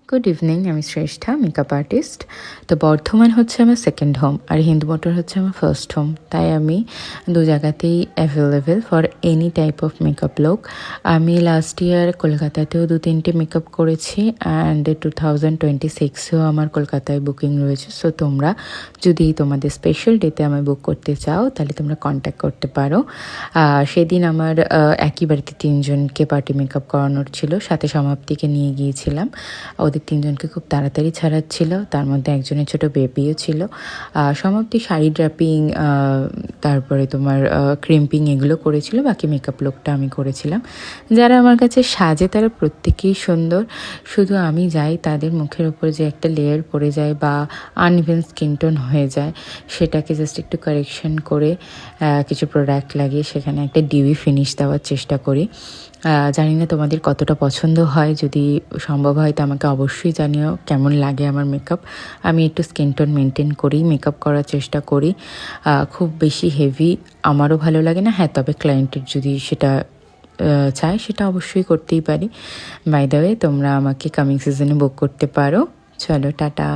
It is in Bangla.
গুড ইভিনিং, আমি শ্রেষ্ঠা, মেকআপ আর্টিস্ট। তো বর্ধমান হচ্ছে আমার সেকেন্ড হোম আর হিন্দু মোটর হচ্ছে আমার ফার্স্ট হোম, তাই আমি দু জায়গাতেই available for any type of makeup look. আমি লাস্ট ইয়ার কলকাতাতেও 2-3টে মেকআপ করেছি অ্যান্ড 2026এও আমার কলকাতায় বুকিং রয়েছে। সো তোমরা যদি তোমাদের স্পেশাল ডেতে আমায় বুক করতে চাও তাহলে তোমরা কন্ট্যাক্ট করতে পারো। সেদিন আমার একই বাড়িতে 3জনকে পার্টি মেকআপ করানোর ছিল, সাথে সমাপ্তিকে নিয়ে গিয়েছিলাম। ওদের 3জনকে খুব তাড়াতাড়ি ছাড়াচ্ছিল, তার মধ্যে একজনের ছোট বেবিও ছিল। সমাপ্তি শাড়ি ড্রাপিং, তারপরে তোমার ক্রিম্পিং এগুলো করেছিল, বাকি মেকআপ লুকটা আমি করেছিলাম। যারা আমার কাছে সাজে তারা প্রত্যেকেই সুন্দর, শুধু আমি যাই তাদের মুখের ওপর যে একটা লেয়ার পড়ে যায় বা আনইভেন স্কিন টোন হয়ে যায়, সেটাকে জাস্ট একটু কারেকশন করে কিছু প্রোডাক্ট লাগিয়ে সেখানে একটা ডিউই ফিনিশ দেওয়ার চেষ্টা করি। জানি না তোমাদের কতটা পছন্দ হয়, যদি সম্ভব হয় তো আমাকে অবশ্যই জানিও কেমন লাগে আমার মেকআপ। আমি একটু স্কিন টোন মেনটেন করি, মেকআপ করার চেষ্টা করি। খুব বেশি হেভি আমারও ভালো লাগে না, হ্যাঁ তবে ক্লায়েন্টের যদি সেটা চায় সেটা অবশ্যই করতেই পারি। বাই দ্য ওয়ে, তোমরা আমাকে কামিং সিজনে বুক করতে পারো। চলো, টাটা।